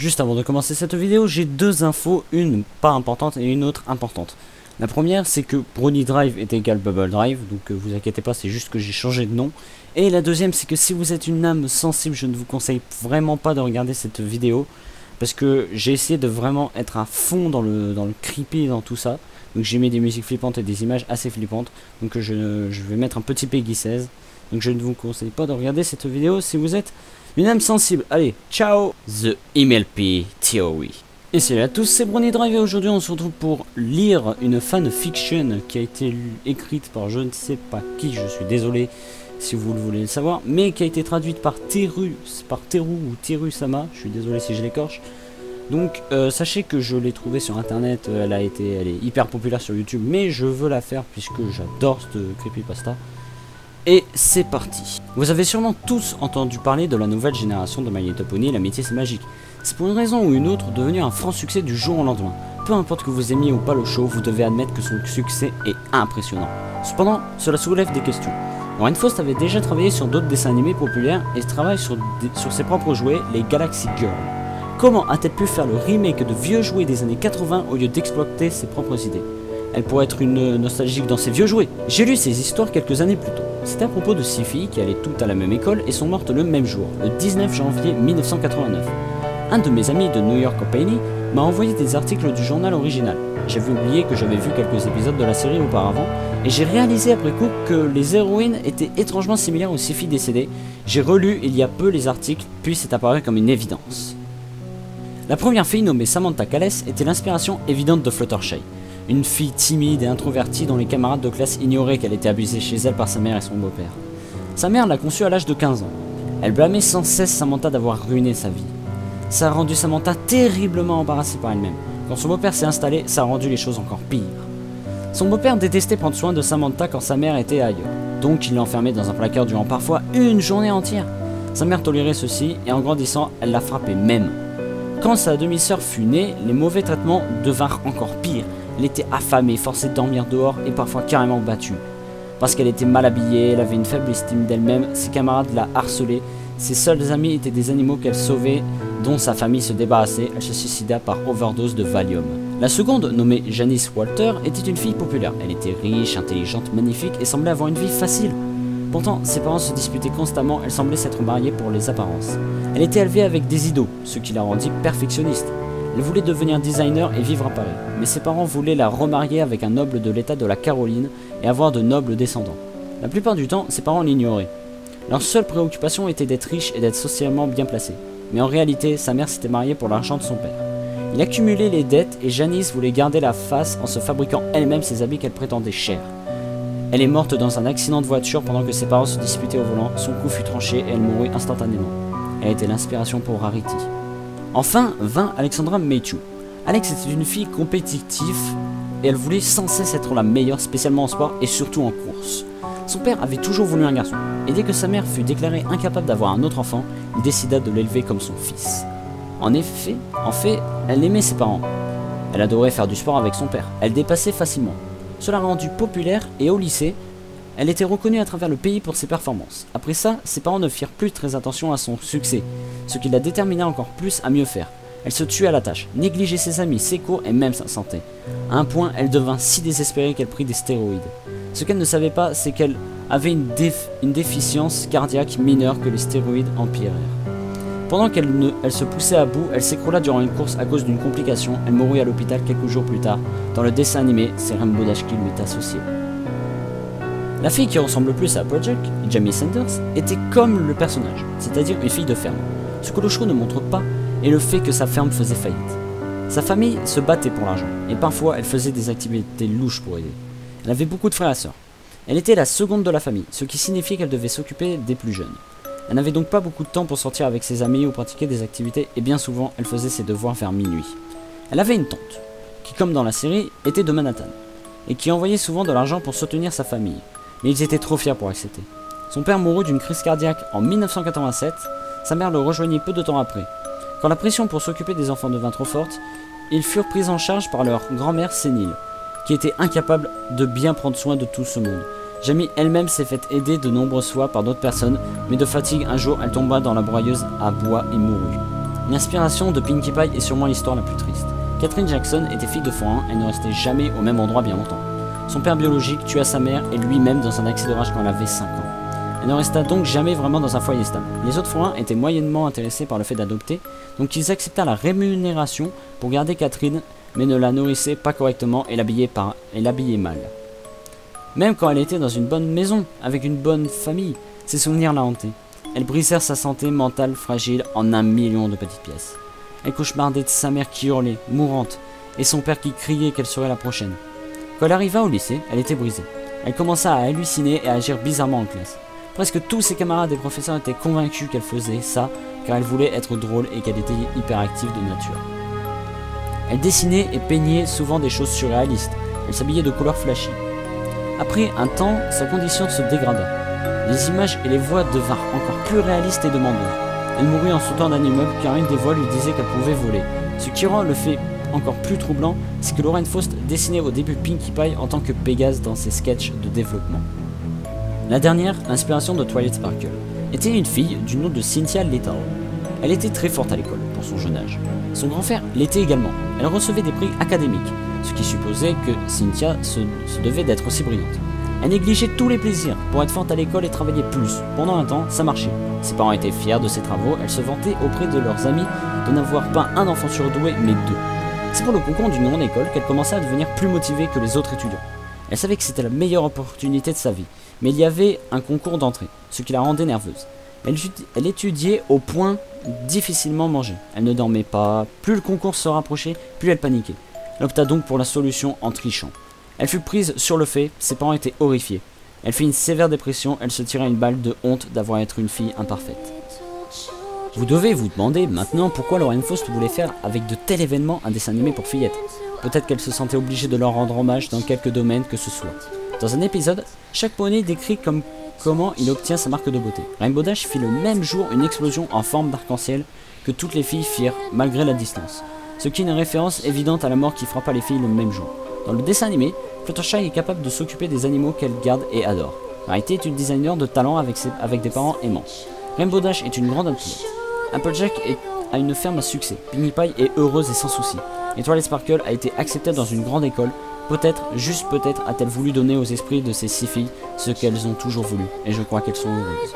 Juste avant de commencer cette vidéo, j'ai deux infos, une pas importante et une autre importante. La première, c'est que Brony Drive est égal Bubble Drive, donc vous inquiétez pas, c'est juste que j'ai changé de nom. Et la deuxième, c'est que si vous êtes une âme sensible, je ne vous conseille vraiment pas de regarder cette vidéo, parce que j'ai essayé de vraiment être à fond dans le creepy, dans tout ça. Donc j'ai mis des musiques flippantes et des images assez flippantes, donc je vais mettre un petit Peggy 16. Donc je ne vous conseille pas de regarder cette vidéo si vous êtes une âme sensible. Allez, ciao. The MLP Theory. Et salut à tous, c'est Brony Drive et aujourd'hui on se retrouve pour lire une fanfiction qui a été écrite par je ne sais pas qui, je suis désolé si vous le voulez le savoir, mais qui a été traduite par Teru ou Teru Sama, je suis désolé si je l'écorche. Donc sachez que je l'ai trouvée sur internet, elle est hyper populaire sur YouTube, mais je veux la faire puisque j'adore ce creepypasta. Et c'est parti. Vous avez sûrement tous entendu parler de la nouvelle génération de My Little Pony, l'amitié c'est magique. C'est pour une raison ou une autre devenu un franc succès du jour au lendemain. Peu importe que vous aimiez ou pas le show, vous devez admettre que son succès est impressionnant. Cependant, cela soulève des questions. Warren Faust avait déjà travaillé sur d'autres dessins animés populaires et travaille sur ses propres jouets, les Galaxy Girls. Comment a-t-elle pu faire le remake de vieux jouets des années 80 au lieu d'exploiter ses propres idées? Elle pourrait être une nostalgique dans ses vieux jouets. J'ai lu ces histoires quelques années plus tôt. C'était à propos de 6 filles qui allaient toutes à la même école et sont mortes le même jour, le 19 janvier 1989. Un de mes amis de New York Company m'a envoyé des articles du journal original. J'avais oublié que j'avais vu quelques épisodes de la série auparavant, et j'ai réalisé après coup que les héroïnes étaient étrangement similaires aux 6 filles décédées. J'ai relu il y a peu les articles, puis c'est apparu comme une évidence. La première fille, nommée Samantha Calais, était l'inspiration évidente de Fluttershy. Une fille timide et introvertie dont les camarades de classe ignoraient qu'elle était abusée chez elle par sa mère et son beau-père. Sa mère l'a conçue à l'âge de 15 ans. Elle blâmait sans cesse Samantha d'avoir ruiné sa vie. Ça a rendu Samantha terriblement embarrassée par elle-même. Quand son beau-père s'est installé, ça a rendu les choses encore pires. Son beau-père détestait prendre soin de Samantha quand sa mère était ailleurs. Donc il l'enfermait dans un placard durant parfois une journée entière. Sa mère tolérait ceci et en grandissant, elle la frappait même. Quand sa demi-sœur fut née, les mauvais traitements devinrent encore pires. Elle était affamée, forcée de dormir dehors et parfois carrément battue. Parce qu'elle était mal habillée, elle avait une faible estime d'elle-même, ses camarades la harcelaient, ses seuls amis étaient des animaux qu'elle sauvait, dont sa famille se débarrassait, elle se suicida par overdose de Valium. La seconde, nommée Janice Walter, était une fille populaire. Elle était riche, intelligente, magnifique et semblait avoir une vie facile. Pourtant, ses parents se disputaient constamment, elle semblait s'être mariée pour les apparences. Elle était élevée avec des idoles, ce qui la rendit perfectionniste. Elle voulait devenir designer et vivre à Paris, mais ses parents voulaient la remarier avec un noble de l'état de la Caroline et avoir de nobles descendants. La plupart du temps, ses parents l'ignoraient. Leur seule préoccupation était d'être riche et d'être socialement bien placé. Mais en réalité, sa mère s'était mariée pour l'argent de son père. Il accumulait les dettes et Janice voulait garder la face en se fabriquant elle-même ses habits qu'elle prétendait chers. Elle est morte dans un accident de voiture pendant que ses parents se disputaient au volant, son cou fut tranché et elle mourut instantanément. Elle était l'inspiration pour Rarity. Enfin vint Alexandra Mayhew. Alex était une fille compétitive et elle voulait sans cesse être la meilleure, spécialement en sport et surtout en course. Son père avait toujours voulu un garçon, et dès que sa mère fut déclarée incapable d'avoir un autre enfant, il décida de l'élever comme son fils. En fait, elle aimait ses parents. Elle adorait faire du sport avec son père, elle dépassait facilement. Cela l'a rendue populaire et au lycée, elle était reconnue à travers le pays pour ses performances. Après ça, ses parents ne firent plus très attention à son succès, ce qui la détermina encore plus à mieux faire. Elle se tuait à la tâche, négligeait ses amis, ses cours et même sa santé. À un point, elle devint si désespérée qu'elle prit des stéroïdes. Ce qu'elle ne savait pas, c'est qu'elle avait une déficience cardiaque mineure que les stéroïdes empirèrent. Pendant qu'elle se poussait à bout, elle s'écroula durant une course à cause d'une complication. Elle mourut à l'hôpital quelques jours plus tard. Dans le dessin animé, c'est Rainbow Dash qui lui est associé. La fille qui ressemble le plus à Project, Jamie Sanders, était comme le personnage, c'est-à-dire une fille de ferme. Ce que le show ne montre pas est le fait que sa ferme faisait faillite. Sa famille se battait pour l'argent, et parfois elle faisait des activités louches pour aider. Elle avait beaucoup de frères et sœurs. Elle était la seconde de la famille, ce qui signifiait qu'elle devait s'occuper des plus jeunes. Elle n'avait donc pas beaucoup de temps pour sortir avec ses amis ou pratiquer des activités, et bien souvent elle faisait ses devoirs vers minuit. Elle avait une tante, qui comme dans la série, était de Manhattan, et qui envoyait souvent de l'argent pour soutenir sa famille. Mais ils étaient trop fiers pour accepter. Son père mourut d'une crise cardiaque en 1987, sa mère le rejoignit peu de temps après. Quand la pression pour s'occuper des enfants devint trop forte, ils furent pris en charge par leur grand-mère sénile, qui était incapable de bien prendre soin de tout ce monde. Jamie elle-même s'est fait aider de nombreuses fois par d'autres personnes, mais de fatigue un jour elle tomba dans la broyeuse à bois et mourut. L'inspiration de Pinkie Pie est sûrement l'histoire la plus triste. Catherine Jackson était fille de forain, elle ne restait jamais au même endroit bien longtemps. Son père biologique tua sa mère et lui-même dans un accident de rage quand elle avait 5 ans. Elle ne resta donc jamais vraiment dans un foyer stable. Les autres forains étaient moyennement intéressés par le fait d'adopter, donc ils acceptèrent la rémunération pour garder Catherine, mais ne la nourrissaient pas correctement et l'habillaient mal. Même quand elle était dans une bonne maison, avec une bonne famille, ses souvenirs la hantaient. Elles brisèrent sa santé mentale fragile en 1 million de petites pièces. Elle cauchemardait de sa mère qui hurlait, mourante, et son père qui criait qu'elle serait la prochaine. Quand elle arriva au lycée, elle était brisée. Elle commença à halluciner et à agir bizarrement en classe. Presque tous ses camarades et professeurs étaient convaincus qu'elle faisait ça car elle voulait être drôle et qu'elle était hyperactive de nature. Elle dessinait et peignait souvent des choses surréalistes. Elle s'habillait de couleurs flashy. Après un temps, sa condition se dégrada. Les images et les voix devinrent encore plus réalistes et demandeuses. Elle mourut en sautant d'un immeuble car une des voix lui disait qu'elle pouvait voler. Ce qui rend le fait encore plus troublant, c'est que Lorraine Faust dessinait au début Pinkie Pie en tant que Pégase dans ses sketchs de développement. La dernière, l'inspiration de Twilight Sparkle, était une fille du nom de Cynthia Little. Elle était très forte à l'école pour son jeune âge. Son grand frère l'était également. Elle recevait des prix académiques, ce qui supposait que Cynthia se devait d'être aussi brillante. Elle négligeait tous les plaisirs pour être forte à l'école et travailler plus. Pendant un temps, ça marchait. Ses parents étaient fiers de ses travaux, elle se vantait auprès de leurs amis de n'avoir pas un enfant surdoué, mais 2. C'est pour le concours d'une grande école qu'elle commença à devenir plus motivée que les autres étudiants. Elle savait que c'était la meilleure opportunité de sa vie, mais il y avait un concours d'entrée, ce qui la rendait nerveuse. Elle étudiait au point difficilement manger. Elle ne dormait pas, plus le concours se rapprochait, plus elle paniquait. Elle opta donc pour la solution en trichant. Elle fut prise sur le fait, ses parents étaient horrifiés. Elle fit une sévère dépression, elle se tira une balle de honte d'avoir été une fille imparfaite. Vous devez vous demander maintenant pourquoi Lorraine Faust voulait faire avec de tels événements un dessin animé pour fillettes. Peut-être qu'elle se sentait obligée de leur rendre hommage dans quelques domaines que ce soit. Dans un épisode, chaque poney décrit comment il obtient sa marque de beauté. Rainbow Dash fit le même jour une explosion en forme d'arc-en-ciel que toutes les filles firent malgré la distance, ce qui est une référence évidente à la mort qui frappa les filles le même jour. Dans le dessin animé, Fluttershy est capable de s'occuper des animaux qu'elle garde et adore. Rarity est une designer de talent avec des parents aimants. Rainbow Dash est une grande athlète. Applejack a une ferme à succès. Pinkie Pie est heureuse et sans soucis. Et Twilight Sparkle a été acceptée dans une grande école. Peut-être, juste peut-être, a-t-elle voulu donner aux esprits de ces 6 filles ce qu'elles ont toujours voulu. Et je crois qu'elles sont heureuses.